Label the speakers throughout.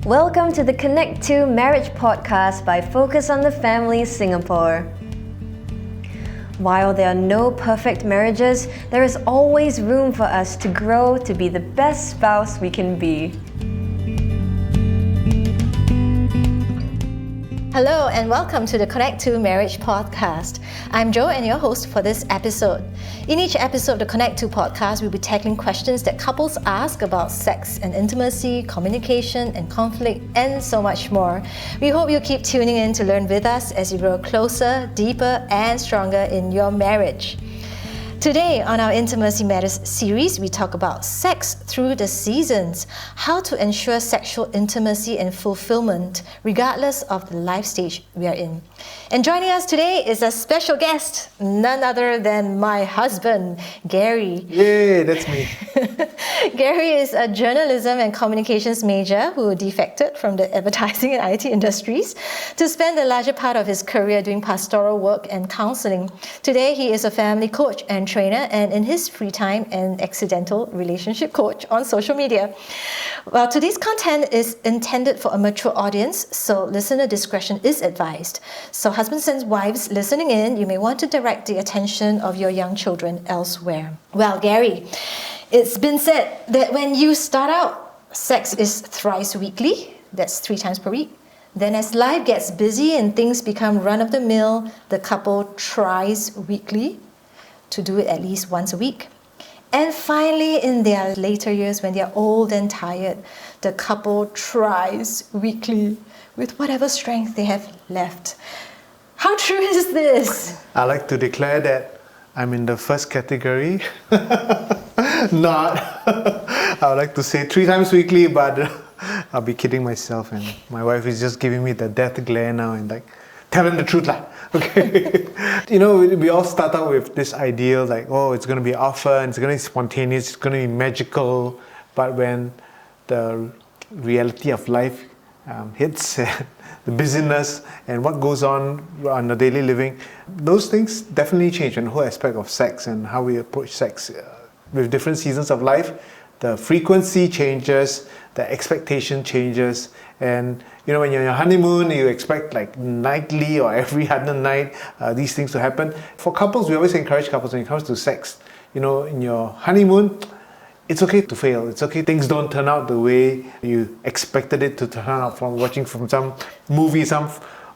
Speaker 1: Welcome to the Connect to Marriage podcast by Focus on the Family Singapore. While there are no perfect marriages, there is always room for us to grow to be the best spouse we can be.
Speaker 2: Hello and welcome to the Connect to Marriage podcast. I'm Jo and your host for this episode. In each episode of the Connect to podcast, we'll be tackling questions that couples ask about sex and intimacy, communication and conflict, and so much more. We hope you'll keep tuning in to learn with us as you grow closer, deeper, and stronger in your marriage. Today on our Intimacy Matters series, we talk about sex through the seasons, how to ensure sexual intimacy and fulfillment regardless of the life stage we are in. And joining us today is a special guest, none other than my husband, Gary.
Speaker 3: Yay, that's me.
Speaker 2: Gary is a journalism and communications major who defected from the advertising and IT industries to spend the larger part of his career doing pastoral work and counseling. Today, he is a family coach and trainer, and in his free time, an accidental relationship coach on social media. Well, today's content is intended for a mature audience, so listener discretion is advised. So husbands and wives listening in, you may want to direct the attention of your young children elsewhere. Well, Gary, it's been said that when you start out, sex is thrice weekly, that's 3 times per week. Then as life gets busy and things become run-of-the-mill, the couple tries weekly to do it at least once a week. And finally, in their later years, when they're old and tired, the couple tries weekly with whatever strength they have left. How true is this?
Speaker 3: I like to declare that I'm in the first category. Not. I would like to say 3 times weekly, but I'll be kidding myself, and my wife is just giving me the death glare now and like, tell them the truth lah. Okay. We all start out with this ideal like, oh, it's going to be often, it's going to be spontaneous, it's going to be magical. But when the reality of life hits, the busyness and what goes on the daily living, those things definitely change. And the whole aspect of sex and how we approach sex with different seasons of life, the frequency changes, the expectation changes. And when you're on your honeymoon, you expect like nightly or every other night these things to happen. For couples, we always encourage couples when it comes to sex. In your honeymoon, it's okay to fail. It's okay. Things don't turn out the way you expected it to turn out from watching from some movie, some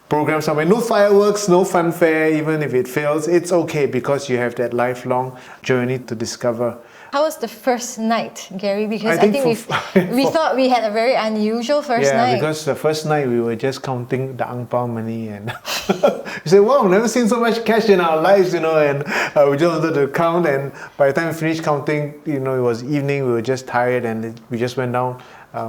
Speaker 3: program somewhere. No fireworks, no funfair. Even if it fails, it's okay because you have that lifelong journey to discover.
Speaker 2: How was the first night, Gary? Because I think we thought we had a very unusual first night.
Speaker 3: Yeah, because the first night we were just counting the ang pao money and we said, wow, never seen so much cash in our lives, and we just wanted to count. And by the time we finished counting, it was evening, we were just tired, and we just went down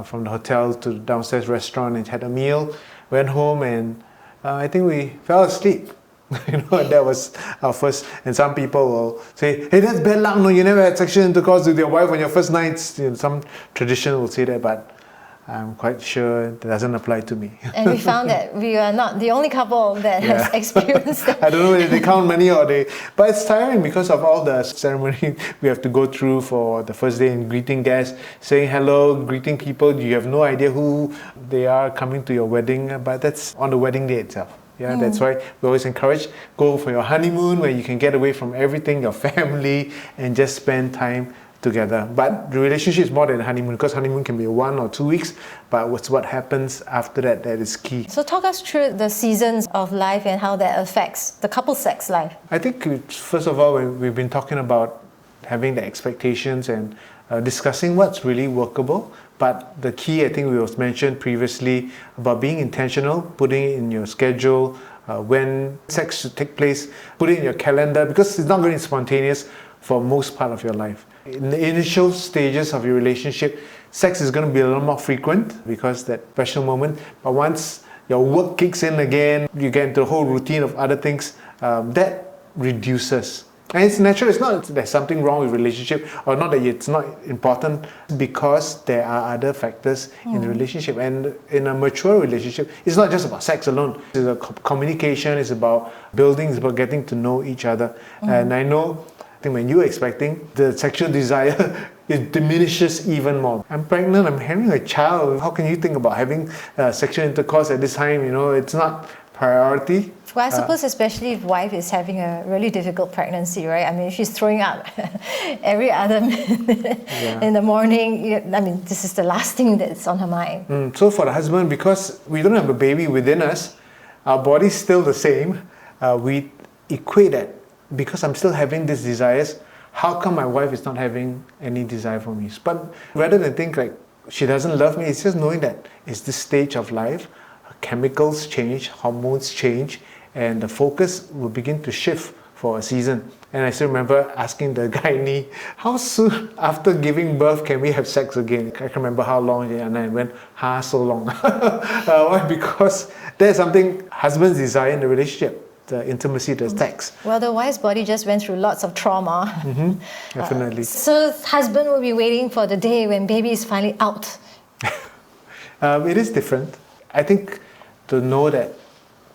Speaker 3: from the hotel to the downstairs restaurant and had a meal, went home, and I think we fell asleep. That was our first. And some people will say, hey, that's bad luck. No, you never had sexual intercourse with your wife on your first nights. Some tradition will say that, but I'm quite sure that doesn't apply to me.
Speaker 2: And we found that we are not the only couple that has experienced that.
Speaker 3: I don't know whether they count money or but it's tiring because of all the ceremony we have to go through for the first day and greeting guests, saying hello, greeting people. You have no idea who they are coming to your wedding, but that's on the wedding day itself. Yeah, that's why we always encourage, go for your honeymoon where you can get away from everything, your family, and just spend time together. But the relationship is more than a honeymoon, because honeymoon can be 1 or 2 weeks, but what happens after that is key.
Speaker 2: So talk us through the seasons of life and how that affects the couple's sex life.
Speaker 3: I think, first of all, we've been talking about having the expectations and discussing what's really workable. But the key, I think we was mentioned previously about being intentional, putting it in your schedule, when sex should take place, put it in your calendar, because it's not going to be spontaneous for most part of your life. In the initial stages of your relationship, sex is going to be a little more frequent because that special moment. But once your work kicks in again, you get into the whole routine of other things, that reduces. And it's natural. It's not that there's something wrong with relationship, or not that it's not important, because there are other factors in the relationship. And in a mature relationship, it's not just about sex alone. It's about communication, it's about building, it's about getting to know each other. And I know think when you're expecting, the sexual desire it diminishes even more. I'm pregnant, I'm having a child. How can you think about having sexual intercourse at this time? It's not priority.
Speaker 2: Well, I suppose especially if wife is having a really difficult pregnancy, right? I mean, she's throwing up every other minute in the morning. I mean, this is the last thing that's on her mind.
Speaker 3: So for the husband, because we don't have a baby within us, our body's still the same. We equate that because I'm still having these desires. How come my wife is not having any desire for me? But rather than think like she doesn't love me, it's just knowing that it's this stage of life. Chemicals change, hormones change, and the focus will begin to shift for a season. And I still remember asking the gynae, how soon after giving birth can we have sex again? I can remember how long, and I went, so long. Why? Because there's something husbands desire in the relationship. The intimacy, the sex.
Speaker 2: Well, the wife's body just went through lots of trauma.
Speaker 3: Definitely.
Speaker 2: So husband will be waiting for the day when baby is finally out.
Speaker 3: It is different. I think to know that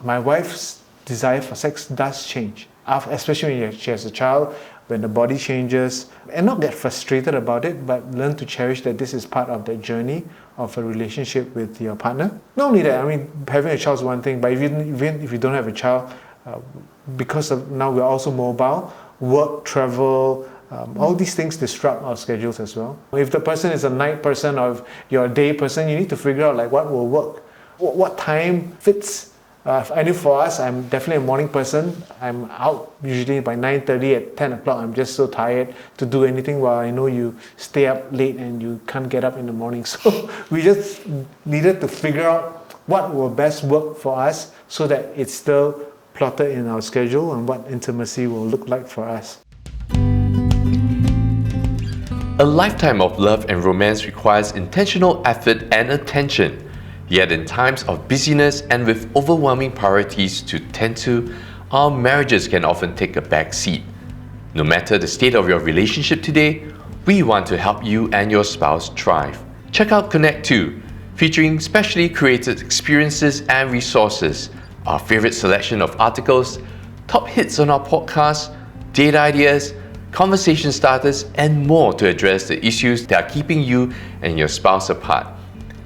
Speaker 3: my wife's desire for sex does change, especially when she has a child, when the body changes, and not get frustrated about it, but learn to cherish that this is part of the journey of a relationship with your partner. Not only that, I mean, having a child is one thing, but even if you don't have a child, because of now we're also mobile, work, travel, all these things disrupt our schedules as well. If the person is a night person or if you're a day person, you need to figure out like what will work, what time fits. I know for us, I'm definitely a morning person. I'm out usually by 9:30 at 10 o'clock. I'm just so tired to do anything while I know you stay up late and you can't get up in the morning. So we just needed to figure out what will best work for us so that it's still plotted in our schedule and what intimacy will look like for us.
Speaker 4: A lifetime of love and romance requires intentional effort and attention. Yet in times of busyness and with overwhelming priorities to tend to, our marriages can often take a back seat. No matter the state of your relationship today, we want to help you and your spouse thrive. Check out Connect 2, featuring specially created experiences and resources, our favorite selection of articles, top hits on our podcast, date ideas, conversation starters, and more to address the issues that are keeping you and your spouse apart,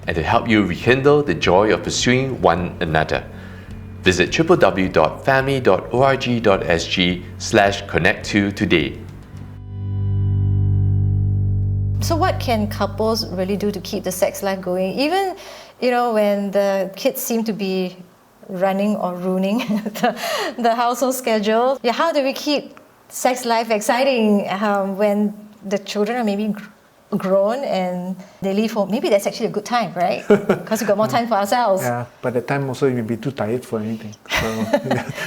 Speaker 4: and to help you rekindle the joy of pursuing one another. Visit www.family.org.sg/connect2 today.
Speaker 2: So what can couples really do to keep the sex life going? Even, when the kids seem to be running or ruining the household schedule. Yeah, how do we keep sex life exciting when the children are maybe grown and they leave home? Maybe that's actually a good time, right? Because we got more time for ourselves.
Speaker 3: Yeah, but at time also you may be too tired for anything. So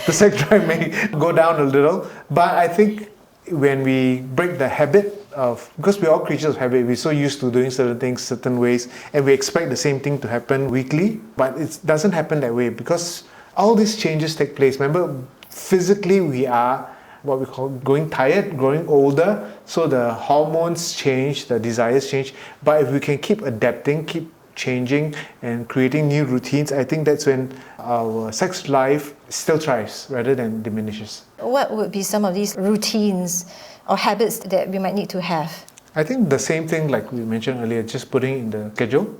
Speaker 3: the sex drive may go down a little. But I think when we break the habit of, because we're all creatures of habit, we're so used to doing certain things certain ways, and we expect the same thing to happen weekly, but it doesn't happen that way because all these changes take place. Remember, physically we are what we call growing tired, growing older, so the hormones change, the desires change. But if we can keep adapting, keep changing and creating new routines, I think that's when our sex life still thrives rather than diminishes.
Speaker 2: What would be some of these routines or habits that we might need to have?
Speaker 3: I think the same thing like we mentioned earlier, just putting in the schedule.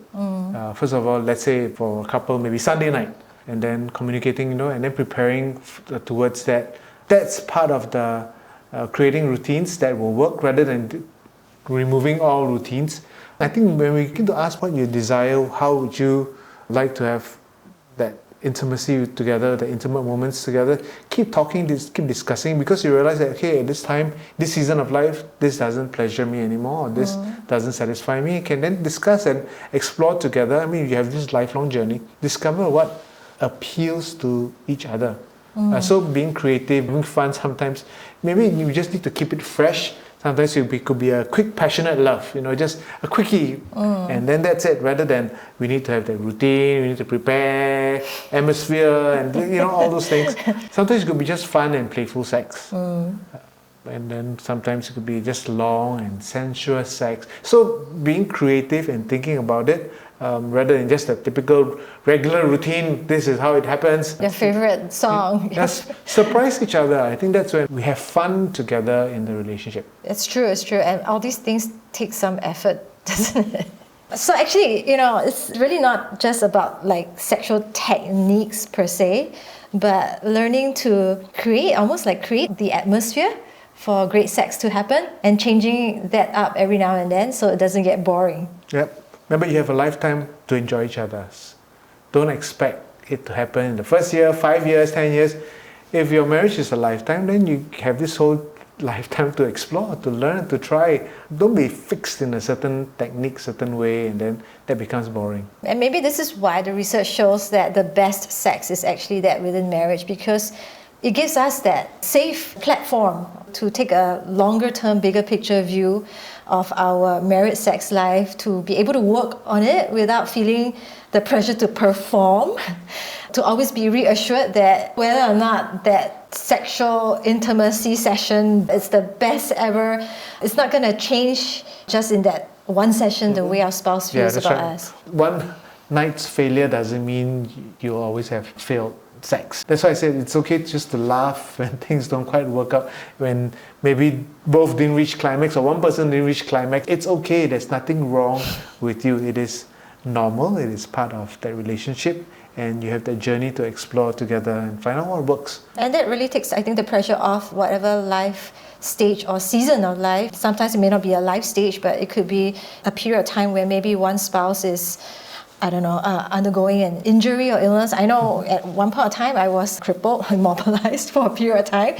Speaker 3: First of all, let's say for a couple, maybe Sunday night, and then communicating, and then preparing towards that. That's part of the creating routines that will work rather than removing all routines. I think when we begin to ask what you desire, how would you like to have that intimacy together, the intimate moments together, keep talking, keep discussing, because you realize that, okay, at this time, this season of life, this doesn't pleasure me anymore, or this doesn't satisfy me. You can then discuss and explore together. I mean, you have this lifelong journey. Discover what appeals to each other. So being creative, being fun sometimes, maybe you just need to keep it fresh. Sometimes it could be a quick, passionate love, just a quickie, and then that's it. Rather than we need to have the routine, we need to prepare, atmosphere, and all those things. Sometimes it could be just fun and playful sex, and then sometimes it could be just long and sensuous sex. So being creative and thinking about it, rather than just a typical regular routine. This is how it happens.
Speaker 2: Your favorite song.
Speaker 3: Yes, surprise each other. I think that's when we have fun together in the relationship.
Speaker 2: It's true. And all these things take some effort, doesn't it? So actually, it's really not just about like sexual techniques per se, but learning to create the atmosphere for great sex to happen and changing that up every now and then so it doesn't get boring.
Speaker 3: Yep. Remember, you have a lifetime to enjoy each other. Don't expect it to happen in the first year, 5 years, 10 years. If your marriage is a lifetime, then you have this whole lifetime to explore, to learn, to try. Don't be fixed in a certain technique, certain way, and then that becomes boring.
Speaker 2: And maybe this is why the research shows that the best sex is actually that within marriage, because it gives us that safe platform to take a longer term, bigger picture view of our married sex life, to be able to work on it without feeling the pressure to perform, to always be reassured that whether or not that sexual intimacy session is the best ever, it's not going to change just in that one session the way our spouse feels about us.
Speaker 3: One night's failure doesn't mean you always have failed sex. That's why I said it's okay just to laugh when things don't quite work out, when maybe both didn't reach climax or one person didn't reach climax. It's okay, there's nothing wrong with you. It is normal, it is part of that relationship, and you have that journey to explore together and find out what works.
Speaker 2: And that really takes, I think, the pressure off whatever life stage or season of life. Sometimes it may not be a life stage, but it could be a period of time where maybe one spouse is undergoing an injury or illness. I know at one point of time I was crippled, immobilized for a period of time.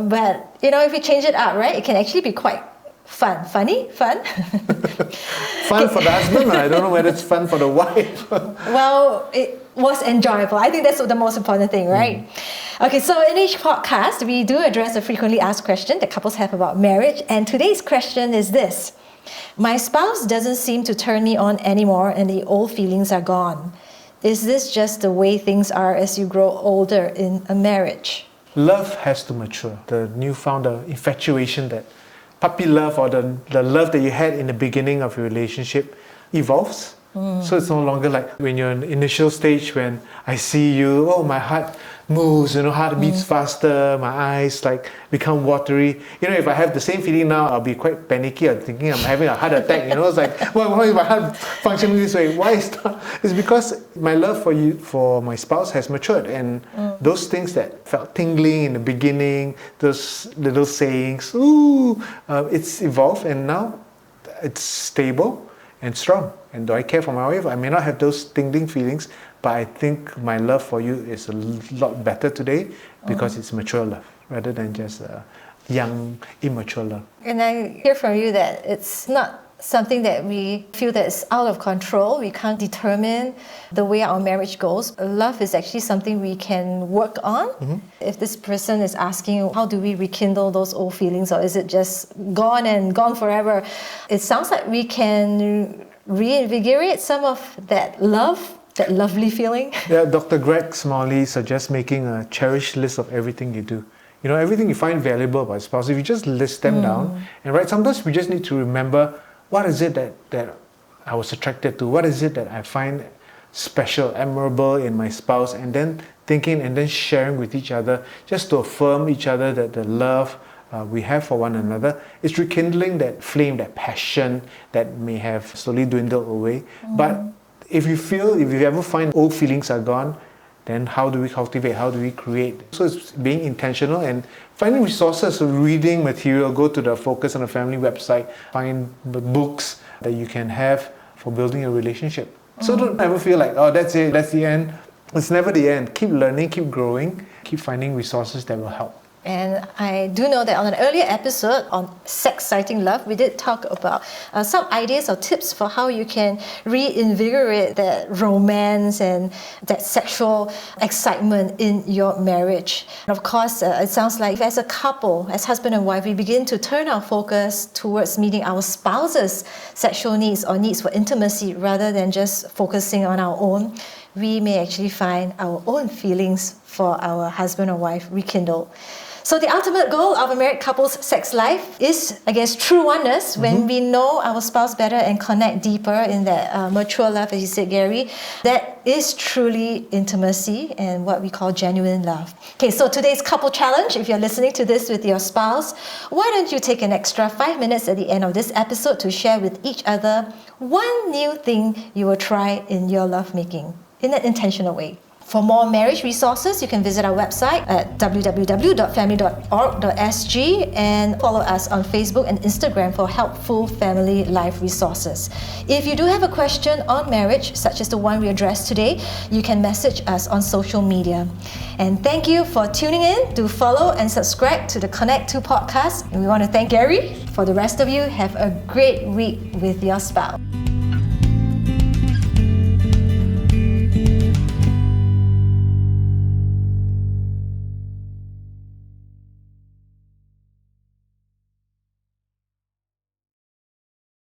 Speaker 2: But if we change it up, right, it can actually be quite fun. Fun
Speaker 3: for the husband, I don't know whether it's fun for the wife.
Speaker 2: Well, it was enjoyable. I think that's the most important thing, right? Okay, so in each podcast, we do address a frequently asked question that couples have about marriage. And today's question is this: my spouse doesn't seem to turn me on anymore and the old feelings are gone. Is this just the way things are as you grow older in a marriage?
Speaker 3: Love has to mature. The newfound infatuation, that puppy love or the love that you had in the beginning of your relationship evolves. So it's no longer like when you're in the initial stage, when I see you, oh, my heart moves, heart beats faster, my eyes like become watery. If I have the same feeling now, I'll be quite panicky. I'm thinking I'm having a heart attack. It's like, why is my heart functioning this way? Why is that? It's because my love for my spouse has matured, and those things that felt tingling in the beginning, those little sayings, it's evolved, and now it's stable and strong. And do I care for my wife? I may not have those tingling feelings, but I think my love for you is a lot better today because it's mature love rather than just young, immature love.
Speaker 2: And I hear from you that it's not something that we feel that is out of control. We can't determine the way our marriage goes. Love is actually something we can work on. If this person is asking, how do we rekindle those old feelings, or is it just gone and gone forever? It sounds like we can reinvigorate some of that love, that lovely feeling.
Speaker 3: Yeah, Dr. Greg Smalley suggests making a cherished list of everything you do. Everything you find valuable about your spouse, if you just list them down, and right, sometimes we just need to remember, what is it that I was attracted to? What is it that I find special, admirable in my spouse? And then thinking and then sharing with each other, just to affirm each other that the love we have for one another is rekindling that flame, that passion that may have slowly dwindled away. But if you ever find old feelings are gone, then how do we cultivate? How do we create? So it's being intentional and finding resources, reading material. Go to the Focus on the Family website, find the books that you can have for building a relationship. So don't ever feel like, oh, that's it, that's the end. It's never the end. Keep learning, keep growing, keep finding resources that will help.
Speaker 2: And I do know that on an earlier episode on sex-citing love, we did talk about some ideas or tips for how you can reinvigorate that romance and that sexual excitement in your marriage. And of course, it sounds like as a couple, as husband and wife, we begin to turn our focus towards meeting our spouse's sexual needs or needs for intimacy rather than just focusing on our own. We may actually find our own feelings for our husband or wife rekindled. So the ultimate goal of a married couple's sex life is, I guess, true oneness, when we know our spouse better and connect deeper in that mature love, as you said, Gary. That is truly intimacy and what we call genuine love. Okay, so today's couple challenge, if you're listening to this with your spouse, why don't you take an extra 5 minutes at the end of this episode to share with each other one new thing you will try in your lovemaking in an intentional way. For more marriage resources, you can visit our website at www.family.org.sg and follow us on Facebook and Instagram for helpful family life resources. If you do have a question on marriage, such as the one we addressed today, you can message us on social media. And thank you for tuning in. Do follow and subscribe to the Connect 2 podcast. And we want to thank Gary. For the rest of you, have a great week with your spouse.